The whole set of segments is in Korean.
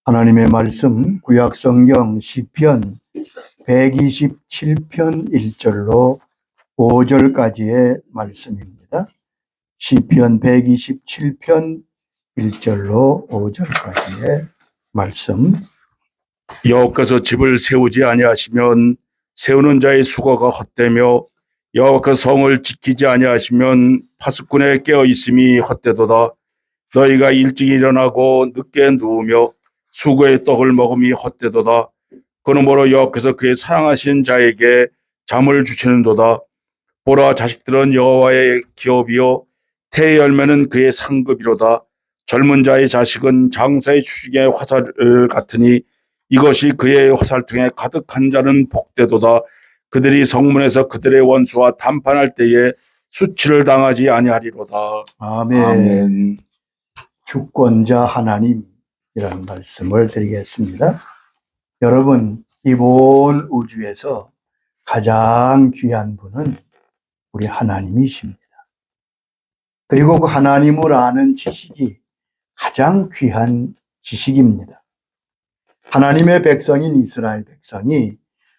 하나님의 말씀 구약성경 시편 127편 1절로 5절까지의 말씀입니다. 시편 127편 1절로 5절까지의 말씀. 여호와께서 집을 세우지 아니하시면 세우는 자의 수고가 헛되며 여호와께서 성을 지키지 아니하시면 파수꾼의 깨어 있음이 헛되도다. 너희가 일찍 일어나고 늦게 누우며 수고의 떡을 먹음이 헛되도다. 그러므로 여호와께서 그의 사랑하신 자에게 잠을 주시는도다. 보라, 자식들은 여호와의 기업이요 태의 열매는 그의 상급이로다. 젊은 자의 자식은 장사의 추식의 화살 같으니 이것이 그의 화살통에 가득한 자는 복되도다. 그들이 성문에서 그들의 원수와 담판할 때에 수치를 당하지 아니하리로다. 아멘. 아멘. 주권자 하나님이라는 말씀을 드리겠습니다. 여러분, 이번 우주에서 가장 귀한 분은 우리 하나님이십니다. 그리고 그 하나님을 아는 지식이 가장 귀한 지식입니다. 하나님의 백성인 이스라엘 백성이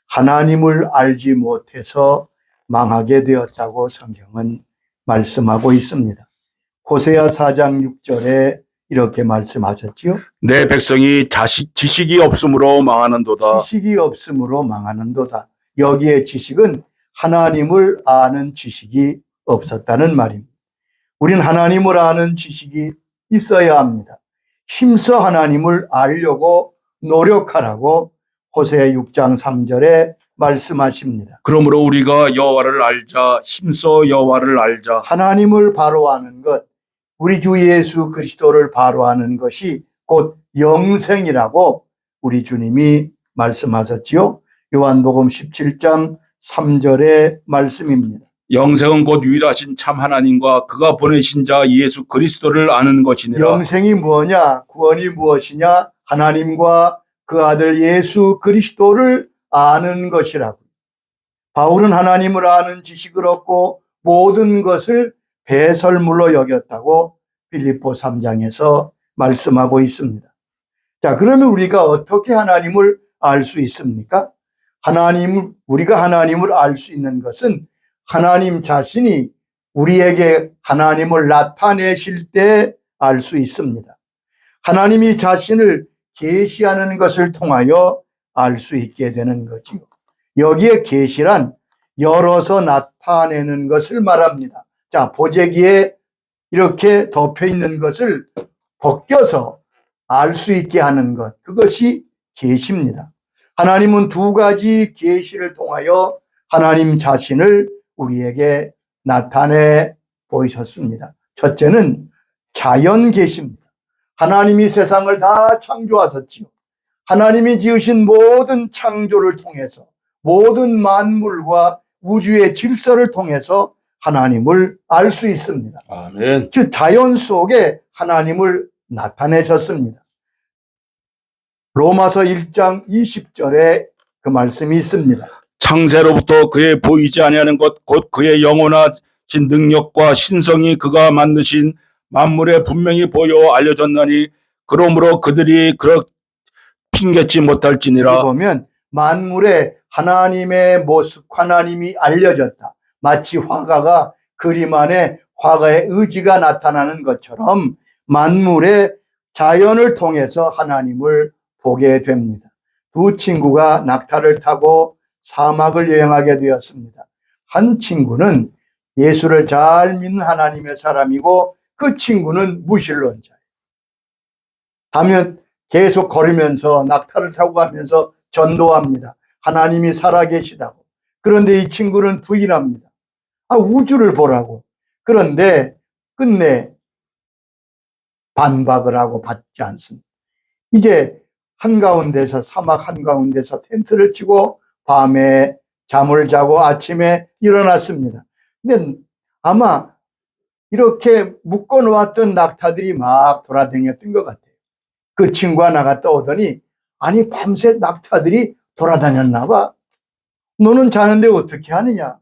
하나님을 알지 못해서 망하게 되었다고 성경은 말씀하고 있습니다. 호세아 4장 6절에 이렇게 말씀하셨지요. 내 백성이 지식이 없으므로 망하는도다. 지식이 없으므로 망하는도다. 여기에 지식은 하나님을 아는 지식이 없었다는 말입니다. 우린 하나님을 아는 지식이 있어야 합니다. 힘써 하나님을 알려고 노력하라고 호세아 6장 3절에 말씀하십니다. 그러므로 우리가 여호와를 알자. 힘써 여호와를 알자. 하나님을 바로 아는 것, 우리 주 예수 그리스도를 바로 아는 것이 곧 영생이라고 우리 주님이 말씀하셨지요. 요한복음 17장 3절의 말씀입니다. 영생은 곧 유일하신 참 하나님과 그가 보내신 자 예수 그리스도를 아는 것이니라. 영생이 뭐냐? 구원이 무엇이냐? 하나님과 그 아들 예수 그리스도를 아는 것이라고. 바울은 하나님을 아는 지식을 얻고 모든 것을 배설물로 여겼다고 빌립보 3장에서 말씀하고 있습니다. 자, 그러면 우리가 어떻게 하나님을 알 수 있습니까? 우리가 하나님을 알 수 있는 것은 하나님 자신이 우리에게 하나님을 나타내실 때 알 수 있습니다. 하나님이 자신을 계시하는 것을 통하여 알 수 있게 되는 거지요. 여기에 계시란 열어서 나타내는 것을 말합니다. 자, 보재기에 이렇게 덮여 있는 것을 벗겨서 알 수 있게 하는 것, 그것이 계시입니다. 하나님은 두 가지 계시를 통하여 하나님 자신을 우리에게 나타내 보이셨습니다. 첫째는 자연 계시입니다. 하나님이 세상을 다 창조하셨지요. 하나님이 지으신 모든 창조를 통해서 모든 만물과 우주의 질서를 통해서 하나님을 알 수 있습니다. 아멘. 즉 자연 속에 하나님을 나타내셨습니다. 로마서 1장 20절에 그 말씀이 있습니다. 창세로부터 그의 보이지 아니하는 것 곧 그의 영원하신 능력과 신성이 그가 만드신 만물에 분명히 보여 알려졌나니 그러므로 그들이 핑계치 못할지니라. 여기 보면 만물에 하나님의 모습, 하나님이 알려졌다. 마치 화가가 그림 안에 화가의 의지가 나타나는 것처럼 만물의 자연을 통해서 하나님을 보게 됩니다. 두 친구가 낙타를 타고 사막을 여행하게 되었습니다. 한 친구는 예수를 잘 믿는 하나님의 사람이고 그 친구는 무신론자예요. 하면 계속 걸으면서 낙타를 타고 가면서 전도합니다. 하나님이 살아계시다고. 그런데 이 친구는 부인합니다. 우주를 보라고. 그런데 끝내 반박을 하고 받지 않습니다. 이제 한가운데서 사막 한가운데서 텐트를 치고 밤에 잠을 자고 아침에 일어났습니다. 근데 아마 이렇게 묶어놓았던 낙타들이 막 돌아다녔던 것 같아요. 그 친구가 나갔다 오더니 아니 밤새 낙타들이 돌아다녔나 봐. 너는 자는데 어떻게 하느냐.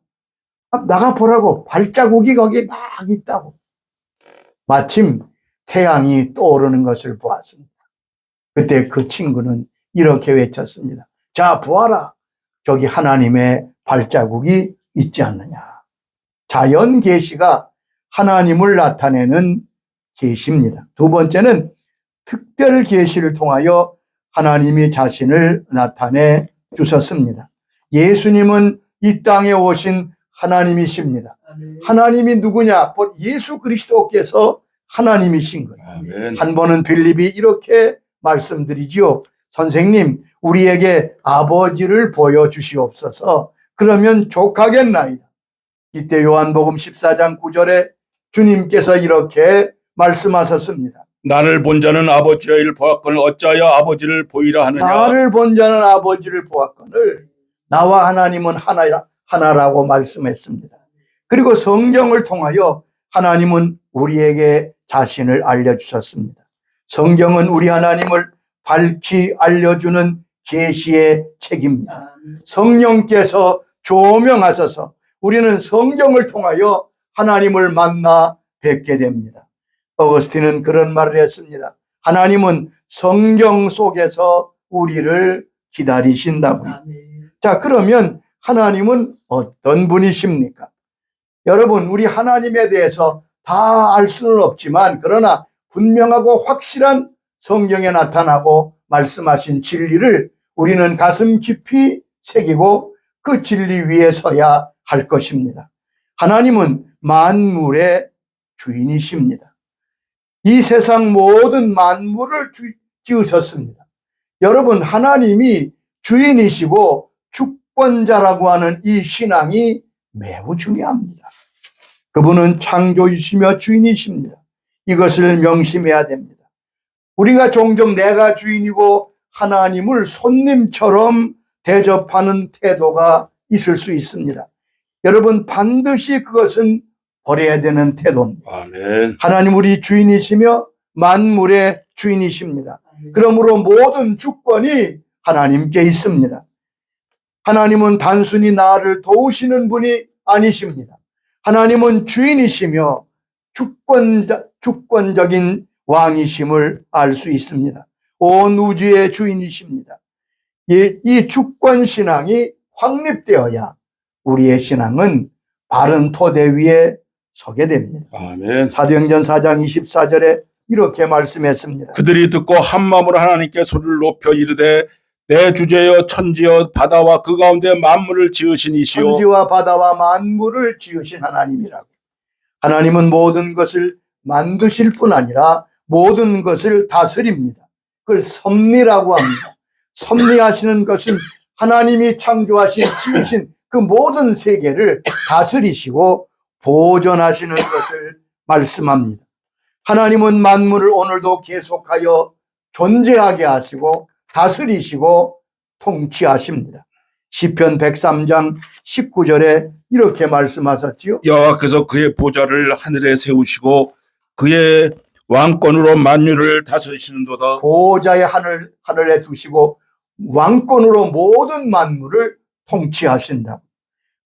나가보라고. 발자국이 거기 막 있다고. 마침 태양이 떠오르는 것을 보았습니다. 그때 그 친구는 이렇게 외쳤습니다. 자, 보아라. 저기 하나님의 발자국이 있지 않느냐. 자연 계시가 하나님을 나타내는 계시입니다. 두 번째는 특별 계시를 통하여 하나님이 자신을 나타내 주셨습니다. 예수님은 이 땅에 오신 하나님이십니다. 하나님이 누구냐? 곧 예수 그리스도께서 하나님이신 거예요. 아멘. 한 번은 빌립이 이렇게 말씀드리지요. 선생님, 우리에게 아버지를 보여주시옵소서. 그러면 족하겠나이다. 이때 요한복음 14장 9절에 주님께서 이렇게 말씀하셨습니다. 나를 본 자는 아버지의 일 보았거늘 어찌하여 아버지를 보이라 하느냐. 나를 본 자는 아버지를 보았거늘 나와 하나님은 하나라고 말씀했습니다. 그리고 성경을 통하여 하나님은 우리에게 자신을 알려주셨습니다. 성경은 우리 하나님을 밝히 알려주는 계시의 책입니다. 성령께서 조명하셔서 우리는 성경을 통하여 하나님을 만나 뵙게 됩니다. 어거스틴은 그런 말을 했습니다. 하나님은 성경 속에서 우리를 기다리신다고요. 자, 그러면 하나님은 어떤 분이십니까? 여러분, 우리 하나님에 대해서 다 알 수는 없지만 그러나 분명하고 확실한 성경에 나타나고 말씀하신 진리를 우리는 가슴 깊이 새기고 그 진리 위에 서야 할 것입니다. 하나님은 만물의 주인이십니다. 이 세상 모든 만물을 지으셨습니다. 여러분, 하나님이 주인이시고 주권자라고 하는 이 신앙이 매우 중요합니다. 그분은 창조주시며 주인이십니다. 이것을 명심해야 됩니다. 우리가 종종 내가 주인이고 하나님을 손님처럼 대접하는 태도가 있을 수 있습니다. 여러분, 반드시 그것은 버려야 되는 태도입니다. 아멘. 하나님 우리 주인이시며 만물의 주인이십니다. 그러므로 모든 주권이 하나님께 있습니다. 하나님은 단순히 나를 도우시는 분이 아니십니다. 하나님은 주인이시며 주권적인 왕이심을 알 수 있습니다. 온 우주의 주인이십니다. 이 주권 신앙이 확립되어야 우리의 신앙은 바른 토대 위에 서게 됩니다. 아멘. 사도행전 4장 24절에 이렇게 말씀했습니다. 그들이 듣고 한 마음으로 하나님께 소리를 높여 이르되 내 주제여 천지여 바다와 그 가운데 만물을 지으신 이시오. 천지와 바다와 만물을 지으신 하나님이라고. 하나님은 모든 것을 만드실 뿐 아니라 모든 것을 다스립니다. 그걸 섭리라고 합니다. 섭리하시는 것은 하나님이 창조하신 지으신 그 모든 세계를 다스리시고 보존하시는 것을 말씀합니다. 하나님은 만물을 오늘도 계속하여 존재하게 하시고 다스리시고 통치하십니다. 시편 103장 19절에 이렇게 말씀하셨지요. 여호와께서 그의 보좌를 하늘에 세우시고 그의 왕권으로 만유를 다스리시는도다. 보좌의 하늘에 두시고 왕권으로 모든 만물을 통치하신다.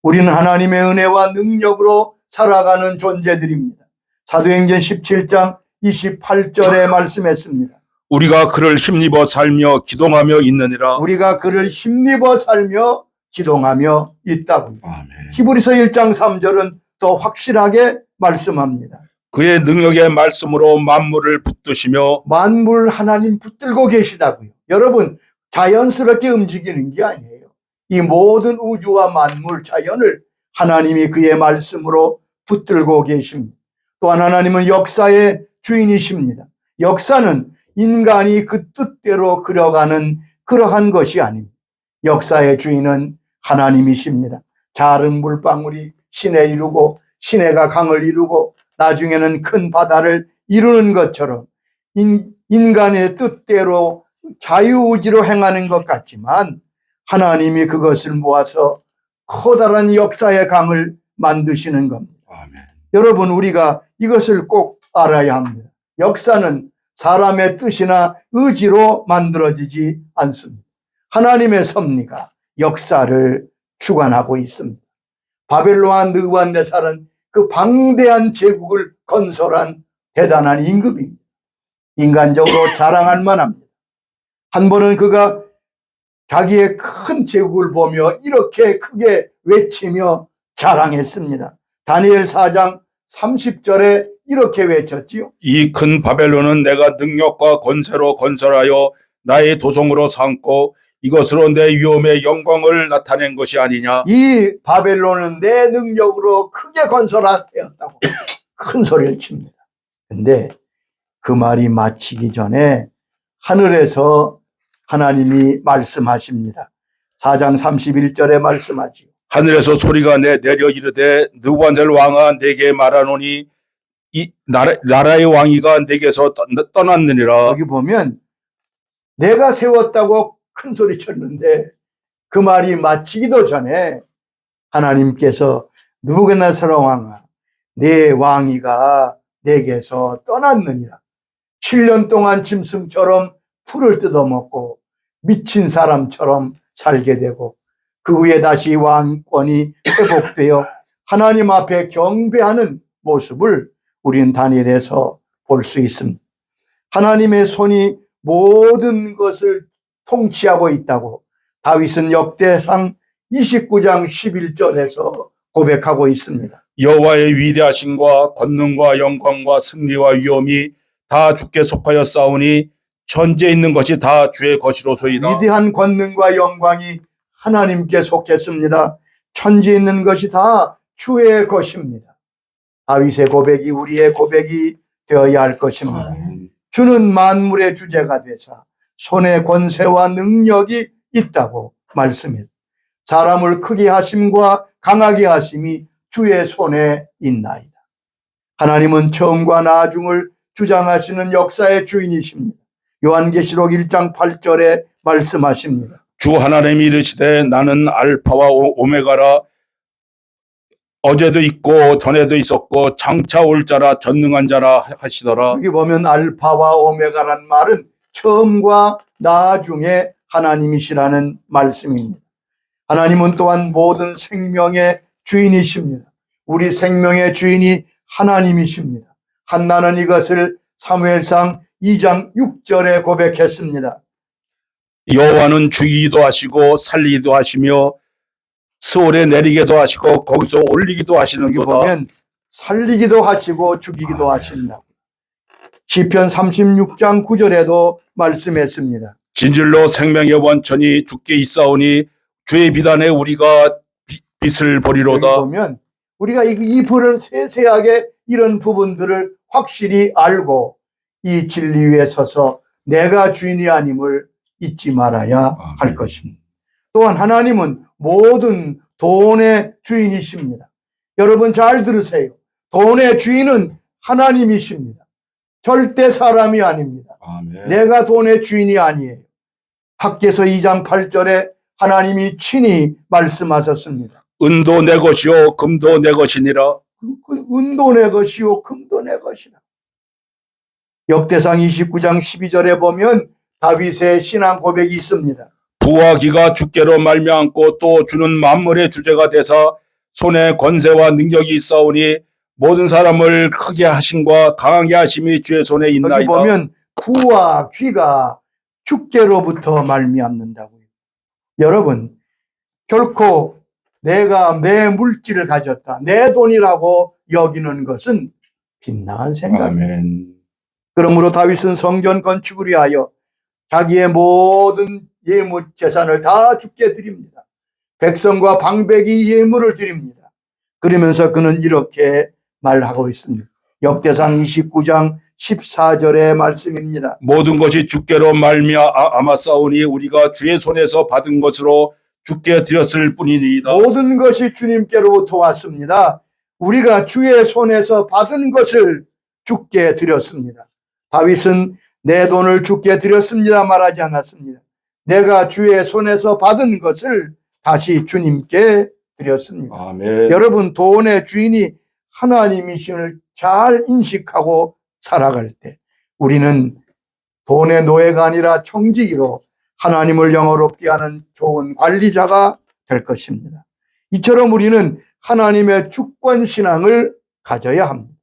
우리는 하나님의 은혜와 능력으로 살아가는 존재들입니다. 사도행전 17장 28절에 말씀했습니다. 우리가 그를 힘입어 살며 기동하며 있느니라. 우리가 그를 힘입어 살며 기동하며 있다고. 아멘. 히브리서 1장 3절은 더 확실하게 말씀합니다. 그의 능력의 말씀으로 만물을 붙드시며 만물 하나님 붙들고 계시다고요. 여러분, 자연스럽게 움직이는 게 아니에요. 이 모든 우주와 만물 자연을 하나님이 그의 말씀으로 붙들고 계십니다. 또한 하나님은 역사의 주인이십니다. 역사는 인간이 그 뜻대로 그려가는 그러한 것이 아닙니다. 역사의 주인은 하나님이십니다. 작은 물방울이 시내 이루고 시내가 강을 이루고 나중에는 큰 바다를 이루는 것처럼 인간의 뜻대로 자유의지로 행하는 것 같지만 하나님이 그것을 모아서 커다란 역사의 강을 만드시는 겁니다. 아멘. 여러분, 우리가 이것을 꼭 알아야 합니다. 역사는 사람의 뜻이나 의지로 만들어지지 않습니다. 하나님의 섭리가 역사를 주관하고 있습니다. 바벨론 느부갓네살은 그 방대한 제국을 건설한 대단한 임금입니다. 인간적으로 자랑할 만합니다. 한 번은 그가 자기의 큰 제국을 보며 이렇게 크게 외치며 자랑했습니다. 다니엘 4장 30절에 이렇게 외쳤지요. 이 큰 바벨론은 내가 능력과 권세로 건설하여 나의 도성으로 삼고 이것으로 내 위엄의 영광을 나타낸 것이 아니냐. 이 바벨론은 내 능력으로 크게 건설하였다고 큰 소리를 칩니다. 근데 그 말이 마치기 전에 하늘에서 하나님이 말씀하십니다. 4장 31절에 말씀하지요. 하늘에서 소리가 내려 이르되 느부갓네살 왕아 내게 말하노니 이 나라의 왕위가 내게서 떠났느니라. 여기 보면 내가 세웠다고 큰 소리 쳤는데 그 말이 마치기도 전에 하나님께서 느부갓네살 왕아 내 왕위가 내게서 떠났느니라. 7년 동안 짐승처럼 풀을 뜯어먹고 미친 사람처럼 살게 되고 그 후에 다시 왕권이 회복되어 하나님 앞에 경배하는 모습을 우리는 다니엘에서 볼 수 있습니다. 하나님의 손이 모든 것을 통치하고 있다고 다윗은 역대상 29장 11절에서 고백하고 있습니다. 여호와의 위대하심과 권능과 영광과 승리와 위엄이 다 주께 속하여 싸우니 천지에 있는 것이 다 주의 것이로소이다. 위대한 권능과 영광이 하나님께 속했습니다. 천지에 있는 것이 다 주의 것입니다. 다윗의 고백이 우리의 고백이 되어야 할 것입니다. 아멘. 주는 만물의 주제가 되사 손에 권세와 능력이 있다고 말씀했습니다. 사람을 크게 하심과 강하게 하심이 주의 손에 있나이다. 하나님은 처음과 나중을 주장하시는 역사의 주인이십니다. 요한계시록 1장 8절에 말씀하십니다. 주 하나님이 이르시되 나는 알파와 오메가라 어제도 있고 전에도 있었고 장차 올 자라 전능한 자라 하시더라. 여기 보면 알파와 오메가란 말은 처음과 나중에 하나님이시라는 말씀입니다. 하나님은 또한 모든 생명의 주인이십니다. 우리 생명의 주인이 하나님이십니다. 한나는 이것을 사무엘상 2장 6절에 고백했습니다. 여호와는 죽이기도 하시고 살리기도 하시며 스올에 내리기도 하시고 거기서 올리기도 여기 하시는도다. 보면 살리기도 하시고 죽이기도 하신다고. 시편 36장 9절에도 말씀했습니다. 진실로 생명의 원천이 주께 있사오니 주의 비단에 우리가 빛을 여기 보리로다. 보면 우리가 이 불은 세세하게 이런 부분들을 확실히 알고 이 진리 위에 서서 내가 주인이 아님을 잊지 말아야 할 것입니다. 또한 하나님은 모든 돈의 주인이십니다. 여러분 잘 들으세요. 돈의 주인은 하나님이십니다. 절대 사람이 아닙니다. 아멘. 내가 돈의 주인이 아니에요. 학개서 2장 8절에 하나님이 친히 말씀하셨습니다. 은도 내 것이요 금도 내 것이니라. 은도 내 것이요 금도 내 것이라. 역대상 29장 12절에 보면 다윗의 신앙 고백이 있습니다. 부와 기가 주께로 말미암고 또 주는 만물의 주제가 되사 손에 권세와 능력이 있사오니 모든 사람을 크게 하심과 강하게 하심이 주의 손에 여기 있나이다. 보면 부와 귀가 주께로부터 말미암는다고요. 여러분 결코 내가 내 물질을 가졌다, 내 돈이라고 여기는 것은 빗나간 생각입니다. 아멘. 그러므로 다윗은 성전 건축을 위하여 자기의 모든 예물 재산을 다 주께 드립니다. 백성과 방백이 예물을 드립니다. 그러면서 그는 이렇게 말하고 있습니다. 역대상 29장 14절의 말씀입니다. 모든 것이 주께로 말미암아 싸우니 우리가 주의 손에서 받은 것으로 주께 드렸을 뿐이니이다. 모든 것이 주님께로부터 왔습니다. 우리가 주의 손에서 받은 것을 주께 드렸습니다. 다윗은 내 돈을 주께 드렸습니다 말하지 않았습니다. 내가 주의 손에서 받은 것을 다시 주님께 드렸습니다. 아멘. 여러분 돈의 주인이 하나님이심을 잘 인식하고 살아갈 때 우리는 돈의 노예가 아니라 청지기로 하나님을 영화롭게 하는 좋은 관리자가 될 것입니다. 이처럼 우리는 하나님의 주권신앙을 가져야 합니다.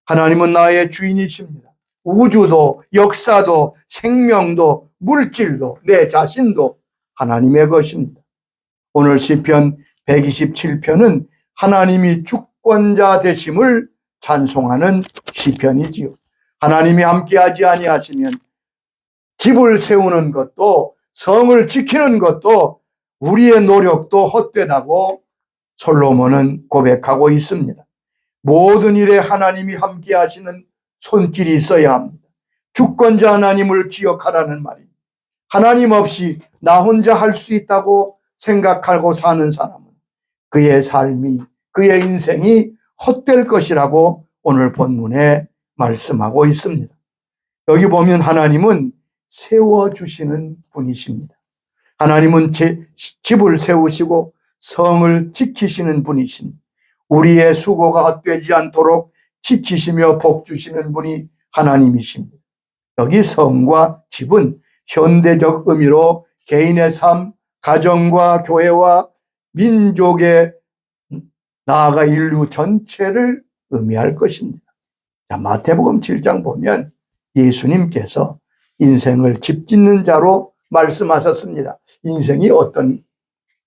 하나님은 나의 주인이십니다. 우주도 역사도 생명도 물질도 내 자신도 하나님의 것입니다. 오늘 시편 127편은 하나님이 주권자 되심을 찬송하는 시편이지요. 하나님이 함께하지 아니하시면 집을 세우는 것도 성을 지키는 것도 우리의 노력도 헛되다고 솔로몬은 고백하고 있습니다. 모든 일에 하나님이 함께하시는 손길이 있어야 합니다. 주권자 하나님을 기억하라는 말입니다. 하나님 없이 나 혼자 할 수 있다고 생각하고 사는 사람은 그의 삶이, 그의 인생이 헛될 것이라고 오늘 본문에 말씀하고 있습니다. 여기 보면 하나님은 세워주시는 분이십니다. 하나님은 집을 세우시고 성을 지키시는 분이십니다. 우리의 수고가 헛되지 않도록 지키시며 복 주시는 분이 하나님이십니다. 여기 성과 집은 현대적 의미로 개인의 삶, 가정과 교회와 민족의 나아가 인류 전체를 의미할 것입니다. 자, 마태복음 7장 보면 예수님께서 인생을 집 짓는 자로 말씀하셨습니다. 인생이 어떤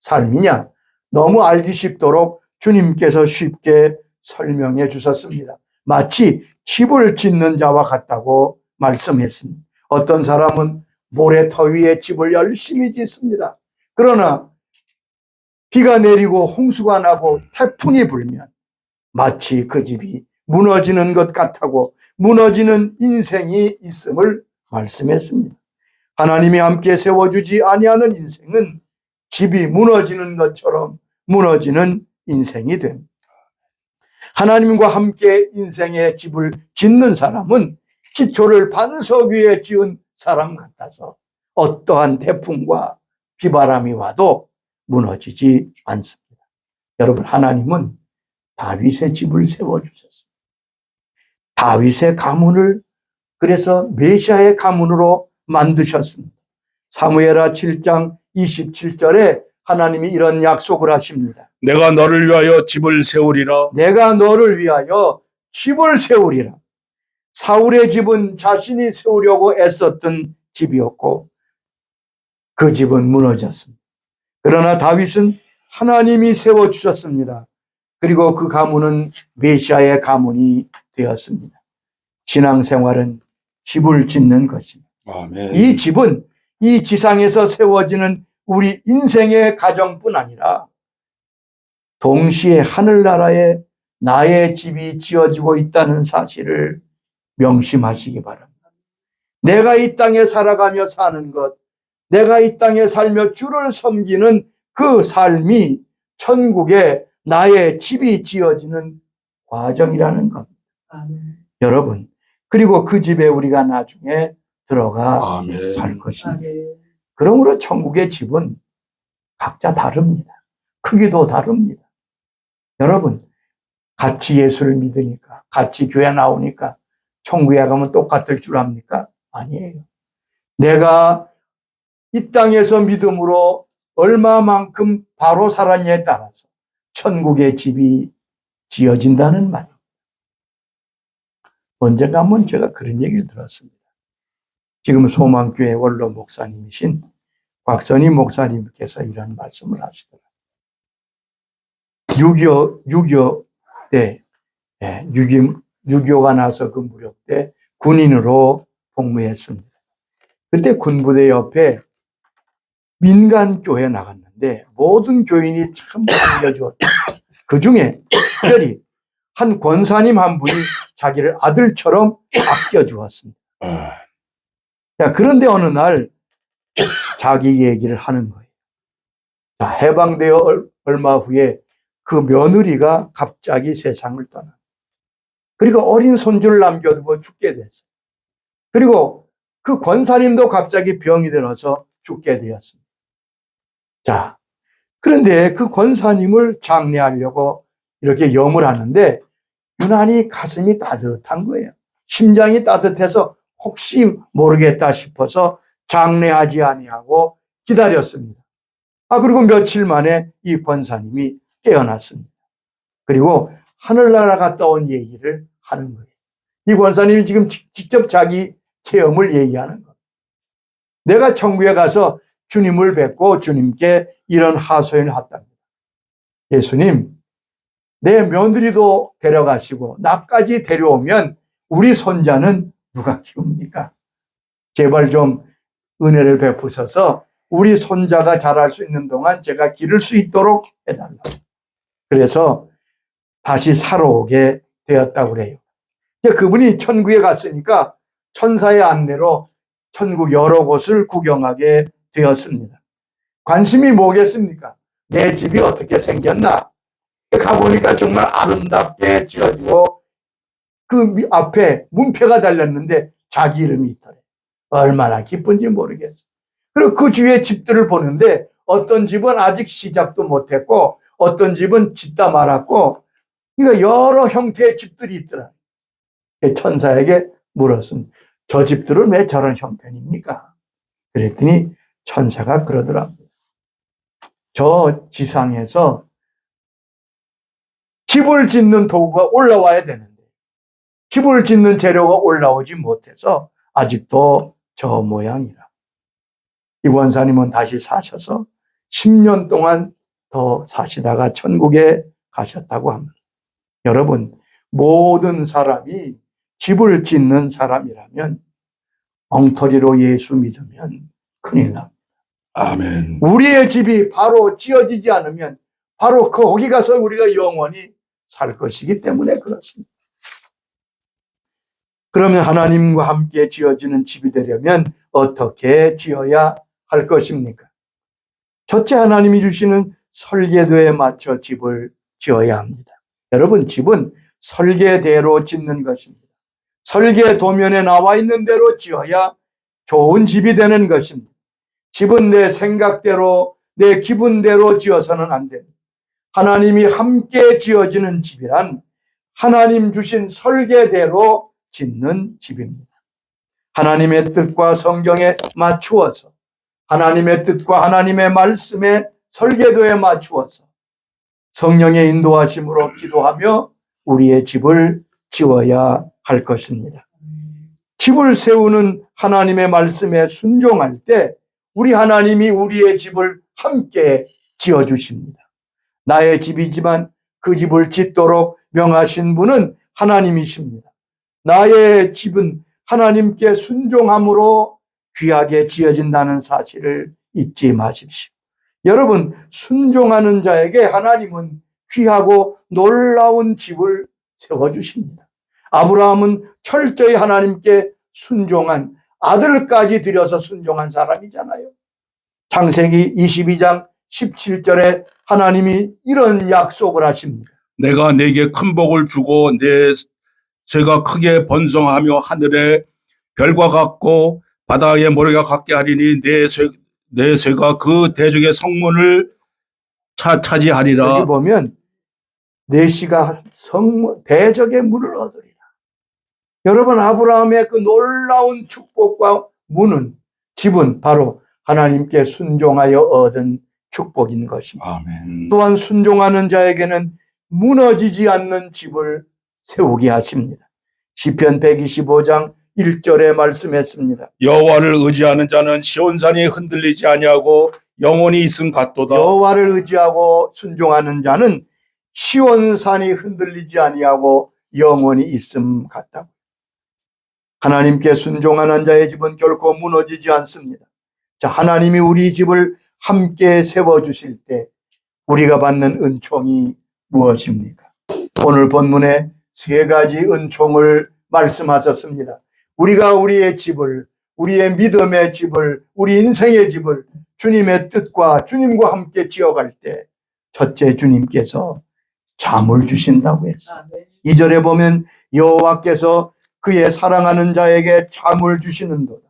삶이냐? 너무 알기 쉽도록 주님께서 쉽게 설명해 주셨습니다. 마치 집을 짓는 자와 같다고 말씀했습니다. 어떤 사람은 모래터 위에 집을 열심히 짓습니다. 그러나 비가 내리고 홍수가 나고 태풍이 불면 마치 그 집이 무너지는 것 같다고 무너지는 인생이 있음을 말씀했습니다. 하나님이 함께 세워주지 아니하는 인생은 집이 무너지는 것처럼 무너지는 인생이 됩니다. 하나님과 함께 인생의 집을 짓는 사람은 기초를 반석 위에 지은 사람 같아서 어떠한 태풍과 비바람이 와도 무너지지 않습니다. 여러분, 하나님은 다윗의 집을 세워주셨습니다. 다윗의 가문을 그래서 메시아의 가문으로 만드셨습니다. 사무엘하 7장 27절에 하나님이 이런 약속을 하십니다. 내가 너를 위하여 집을 세우리라. 내가 너를 위하여 집을 세우리라. 사울의 집은 자신이 세우려고 애썼던 집이었고 그 집은 무너졌습니다. 그러나 다윗은 하나님이 세워주셨습니다. 그리고 그 가문은 메시아의 가문이 되었습니다. 신앙생활은 집을 짓는 것입니다. 아멘. 이 집은 이 지상에서 세워지는 우리 인생의 가정뿐 아니라 동시에 하늘나라에 나의 집이 지어지고 있다는 사실을 명심하시기 바랍니다. 내가 이 땅에 살아가며 사는 것, 내가 이 땅에 살며 주를 섬기는 그 삶이 천국에 나의 집이 지어지는 과정이라는 겁니다. 여러분, 그리고 그 집에 우리가 나중에 들어가 아멘. 살 것입니다. 그러므로 천국의 집은 각자 다릅니다. 크기도 다릅니다. 여러분, 같이 예수를 믿으니까, 같이 교회 나오니까 천국에 가면 똑같을 줄 압니까? 아니에요. 내가 이 땅에서 믿음으로 얼마만큼 바로 살았냐에 따라서 천국의 집이 지어진다는 말이에요. 언젠가 한번 제가 그런 얘기를 들었습니다. 지금 소망교회 원로 목사님이신 곽선희 목사님께서 이런 말씀을 하시더라고요. 6.25 때, 6.25가 나서 그 무렵 때 군인으로 복무했습니다. 그때 군부대 옆에 민간교회 나갔는데 모든 교인이 참 알려주었다. 그 중에 특별히 한 권사님 한 분이 자기를 아들처럼 아껴주었습니다. 자, 그런데 어느 날 자기 얘기를 하는 거예요. 자, 해방되어 얼마 후에 그 며느리가 갑자기 세상을 떠나. 그리고 어린 손주를 남겨두고 죽게 됐어요. 그리고 그 권사님도 갑자기 병이 들어서 죽게 되었습니다. 자, 그런데 그 권사님을 장례하려고 이렇게 염을 하는데 유난히 가슴이 따뜻한 거예요. 심장이 따뜻해서 혹시 모르겠다 싶어서 장례하지 아니하고 기다렸습니다. 그리고 며칠 만에 이 권사님이 깨어났습니다. 그리고 하늘나라 갔다 온 얘기를 하는 거예요. 이 권사님이 지금 직접 자기 체험을 얘기하는 거예요. 내가 천국에 가서 주님을 뵙고 주님께 이런 하소연을 했답니다. 예수님, 내 며느리도 데려가시고 나까지 데려오면 우리 손자는 누가 키웁니까? 제발 좀 은혜를 베푸셔서 우리 손자가 자랄 수 있는 동안 제가 기를 수 있도록 해달라고. 그래서 다시 살아오게 되었다고 그래요. 그분이 천국에 갔으니까 천사의 안내로 천국 여러 곳을 구경하게 되었습니다. 관심이 뭐겠습니까? 내 집이 어떻게 생겼나? 가보니까 정말 아름답게 지어지고 그 앞에 문패가 달렸는데 자기 이름이 있더래. 얼마나 기쁜지 모르겠어. 그리고 그 주위의 집들을 보는데 어떤 집은 아직 시작도 못했고 어떤 집은 짓다 말았고, 그러니까 여러 형태의 집들이 있더라. 천사에게 물었습니다. 저 집들은 왜 저런 형편입니까? 그랬더니 천사가 그러더랍니다. 저 지상에서 집을 짓는 도구가 올라와야 되는데 집을 짓는 재료가 올라오지 못해서 아직도 저 모양이라. 이 원사님은 다시 사셔서 10년 동안 더 사시다가 천국에 가셨다고 합니다. 여러분, 모든 사람이 집을 짓는 사람이라면 엉터리로 예수 믿으면 큰일 납니다. 아멘. 우리의 집이 바로 지어지지 않으면 바로 거기 가서 우리가 영원히 살 것이기 때문에 그렇습니다. 그러면 하나님과 함께 지어지는 집이 되려면 어떻게 지어야 할 것입니까? 첫째, 하나님이 주시는 설계도에 맞춰 집을 지어야 합니다. 여러분, 집은 설계대로 짓는 것입니다. 설계도면에 나와 있는 대로 지어야 좋은 집이 되는 것입니다. 집은 내 생각대로, 내 기분대로 지어서는 안 됩니다. 하나님이 함께 지어지는 집이란 하나님 주신 설계대로 짓는 집입니다. 하나님의 뜻과 성경에 맞추어서, 하나님의 뜻과 하나님의 말씀에 설계도에 맞추어서 성령의 인도하심으로 기도하며 우리의 집을 지어야 할 것입니다. 집을 세우는 하나님의 말씀에 순종할 때 우리 하나님이 우리의 집을 함께 지어주십니다. 나의 집이지만 그 집을 짓도록 명하신 분은 하나님이십니다. 나의 집은 하나님께 순종함으로 귀하게 지어진다는 사실을 잊지 마십시오. 여러분, 순종하는 자에게 하나님은 귀하고 놀라운 집을 세워주십니다. 아브라함은 철저히 하나님께 순종한, 아들까지 들여서 순종한 사람이잖아요. 창세기 22장 17절에 하나님이 이런 약속을 하십니다. 내가 네게 큰 복을 주고 내 쇠가 크게 번성하며 하늘의 별과 같고 바다의 모래가 같게 하리니 내 쇠가 그 대적의 성문을 차지하리라. 여기 보면 내시가 대적의 문을 얻으리라. 여러분, 아브라함의 그 놀라운 축복과 문은, 집은 바로 하나님께 순종하여 얻은 축복인 것입니다. 아멘. 또한 순종하는 자에게는 무너지지 않는 집을 세우게 하십니다. 시편 125장 1절에 말씀했습니다. 여호와를 의지하는 자는 시온산이 흔들리지 아니하고 영원히 있음 같도다. 여호와를 의지하고 순종하는 자는 시온산이 흔들리지 아니하고 영원히 있음 같다고. 하나님께 순종하는 자의 집은 결코 무너지지 않습니다. 자, 하나님이 우리 집을 함께 세워주실 때 우리가 받는 은총이 무엇입니까? 오늘 본문에 3가지 은총을 말씀하셨습니다. 우리가 우리의 집을, 우리의 믿음의 집을, 우리 인생의 집을 주님의 뜻과 주님과 함께 지어갈 때 첫째, 주님께서 잠을 주신다고 했어요. 2절에 보면 여호와께서 그의 사랑하는 자에게 잠을 주시는도다.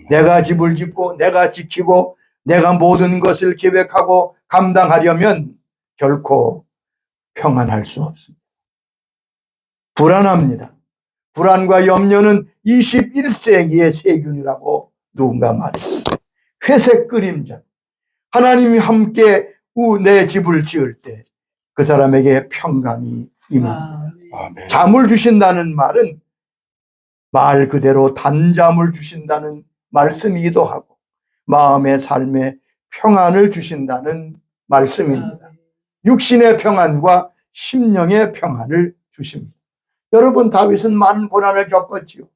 내가 집을 짓고 내가 지키고 내가 모든 것을 계획하고 감당하려면 결코 평안할 수 없습니다. 불안합니다. 불안과 염려는 21세기의 세균이라고 누군가 말했습니다. 회색 그림자. 하나님이 함께 내 집을 지을 때 그 사람에게 평강이 임합니다. 아멘. 잠을 주신다는 말은 말 그대로 단잠을 주신다는 말씀이기도 하고, 마음의 삶에 평안을 주신다는 말씀입니다. 육신의 평안과 심령의 평안을 주십니다. 여러분, 다윗은 많은 고난을 겪었지요.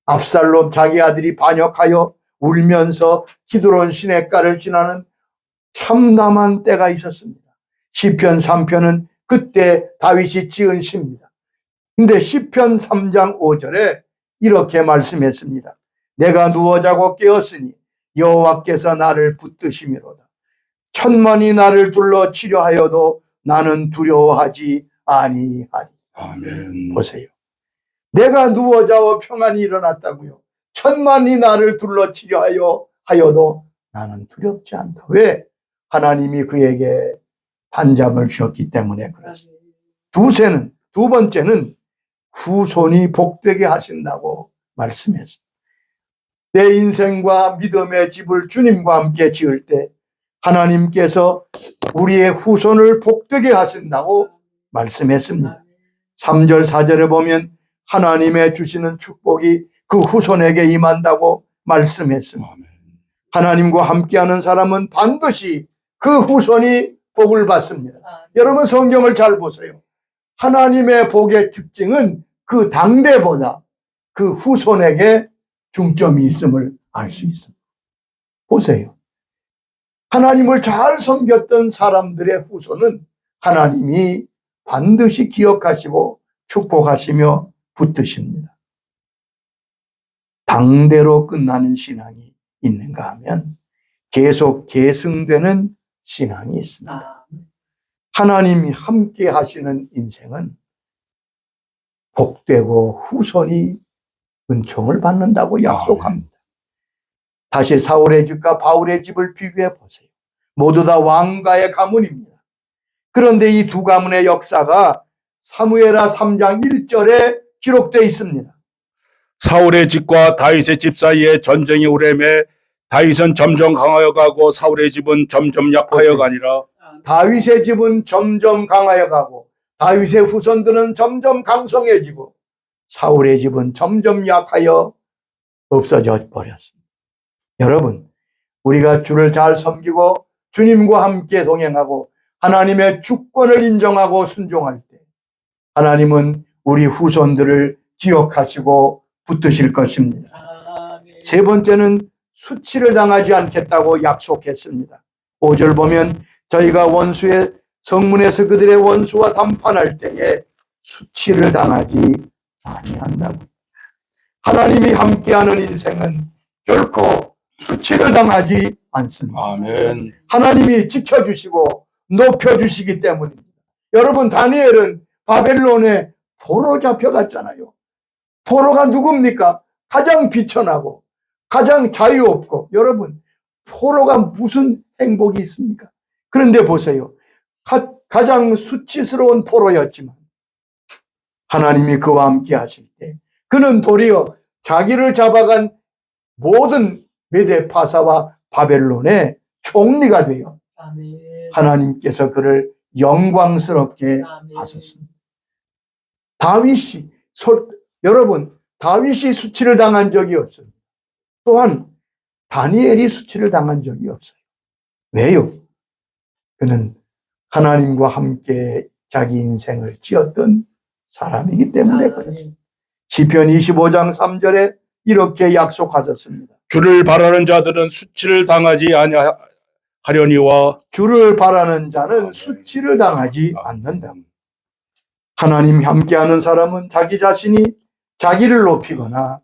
압살롬 자기 아들이 반역하여 울면서 기드론 시냇가를 지나는 참담한 때가 있었습니다. 시편 3편은 그때 다윗이 지은 시입니다. 근데 시편 3장 5절에 이렇게 말씀했습니다. 내가 누워 자고 깨었으니 여호와께서 나를 붙드심이로다. 천만이 나를 둘러 치려하여도 나는 두려워하지 아니하리. 아멘. 보세요. 내가 누워 자고 평안이 일어났다고요. 천만이 나를 둘러 치려하여도 나는 두렵지 않다. 왜? 하나님이 그에게 반잠을 주셨기 때문에 그렇습니다. 두 번째는 후손이 복되게 하신다고 말씀했습니다. 내 인생과 믿음의 집을 주님과 함께 지을 때 하나님께서 우리의 후손을 복되게 하신다고 말씀했습니다. 3절 4절에 보면 하나님의 주시는 축복이 그 후손에게 임한다고 말씀했습니다. 하나님과 함께하는 사람은 반드시 그 후손이 복을 받습니다. 여러분, 성경을 잘 보세요. 하나님의 복의 특징은 그 당대보다 그 후손에게 중점이 있음을 알 수 있습니다. 보세요. 하나님을 잘 섬겼던 사람들의 후손은 하나님이 반드시 기억하시고 축복하시며 붙드십니다. 당대로 끝나는 신앙이 있는가 하면 계속 계승되는 신앙이 있습니다. 하나님이 함께 하시는 인생은 복되고 후손이 은총을 받는다고 약속합니다. 다시 사울의 집과 바울의 집을 비교해 보세요. 모두 다 왕가의 가문입니다. 그런데 이 두 가문의 역사가 사무엘하 3장 1절에 기록되어 있습니다. 사울의 집과 다윗의 집 사이에 전쟁이 오래매 다윗은 점점 강하여 가고 사울의 집은 점점 약하여 가니라. 다윗의 집은 점점 강하여 가고 다윗의 후손들은 점점 강성해지고 사울의 집은 점점 약하여 없어져 버렸습니다. 여러분, 우리가 주를 잘 섬기고 주님과 함께 동행하고 하나님의 주권을 인정하고 순종할 때 하나님은 우리 후손들을 기억하시고 붙드실 것입니다. 세 번째는 수치를 당하지 않겠다고 약속했습니다. 5절 보면 저희가 원수의 성문에서 그들의 원수와 담판할 때에 수치를 당하지 아니한다고. 하나님이 함께하는 인생은 결코 수치를 당하지 않습니다. 아멘. 하나님이 지켜주시고 높여주시기 때문입니다. 여러분, 다니엘은 바벨론에 포로 잡혀갔잖아요. 포로가 누굽니까? 가장 비천하고 가장 자유 없고, 여러분, 포로가 무슨 행복이 있습니까? 그런데 보세요. 가장 수치스러운 포로였지만 하나님이 그와 함께 하실 때 그는 도리어 자기를 잡아간 모든 메데파사와 바벨론의 총리가 되어 하나님께서 그를 영광스럽게 하셨습니다. 여러분, 다윗이 수치를 당한 적이 없습니다. 또한 다니엘이 수치를 당한 적이 없어요. 왜요? 그는 하나님과 함께 자기 인생을 지었던 사람이기 때문에 그렇습니다. 시편 25장 3절에 이렇게 약속하셨습니다. 주를 바라는 자들은 수치를 당하지 아니하려니와 주를 바라는 자는 수치를 당하지 않는다. 하나님 함께하는 사람은 자기 자신이 자기를 높이거나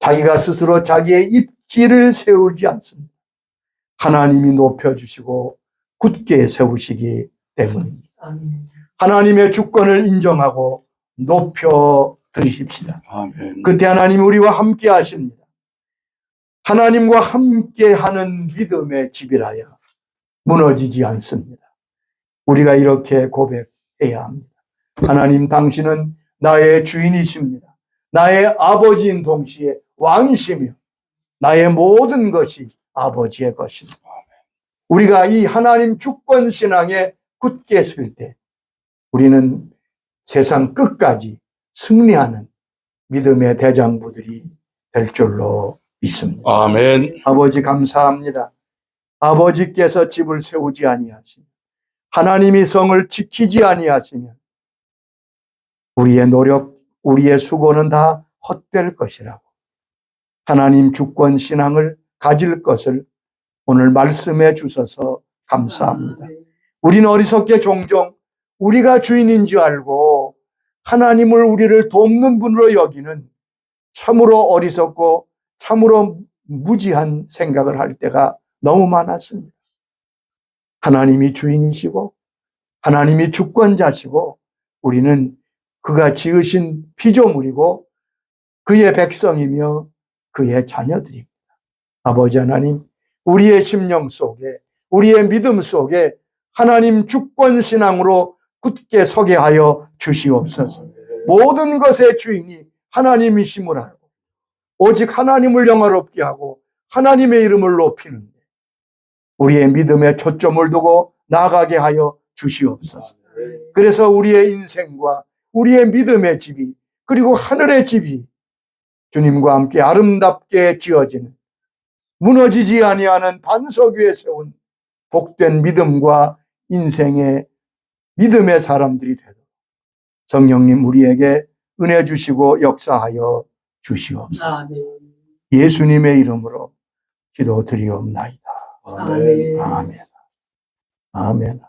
자기가 스스로 자기의 입지를 세우지 않습니다. 하나님이 높여주시고 굳게 세우시기 때문입니다. 하나님의 주권을 인정하고 높여 드리십시다. 아멘. 그때 하나님 우리와 함께 하십니다. 하나님과 함께하는 믿음의 집이라야 무너지지 않습니다. 우리가 이렇게 고백해야 합니다. 하나님, 당신은 나의 주인이십니다. 나의 아버지인 동시에 왕이시며 나의 모든 것이 아버지의 것입니다. 우리가 이 하나님 주권 신앙에 굳게 설 때 우리는 세상 끝까지 승리하는 믿음의 대장부들이 될 줄로 믿습니다. 아멘. 아버지 감사합니다. 아버지께서 집을 세우지 아니하시면, 하나님이 성을 지키지 아니하시면 우리의 노력, 우리의 수고는 다 헛될 것이라고, 하나님 주권 신앙을 가질 것을 오늘 말씀해 주셔서 감사합니다. 우리는 어리석게 종종 우리가 주인인 줄 알고 하나님을 우리를 돕는 분으로 여기는 참으로 어리석고 참으로 무지한 생각을 할 때가 너무 많았습니다. 하나님이 주인이시고 하나님이 주권자시고 우리는 그가 지으신 피조물이고 그의 백성이며 그의 자녀들입니다. 아버지 하나님, 우리의 심령 속에, 우리의 믿음 속에 하나님 주권신앙으로 굳게 서게 하여 주시옵소서. 모든 것의 주인이 하나님이심을 알고 오직 하나님을 영화롭게 하고 하나님의 이름을 높이는데 우리의 믿음에 초점을 두고 나아가게 하여 주시옵소서. 그래서 우리의 인생과 우리의 믿음의 집이, 그리고 하늘의 집이 주님과 함께 아름답게 지어지는, 무너지지 아니하는 반석 위에 세운 복된 믿음과 인생의 믿음의 사람들이 되도록 성령님 우리에게 은혜 주시고 역사하여 주시옵소서. 예수님의 이름으로 기도드리옵나이다. 아멘. 아멘. 아멘.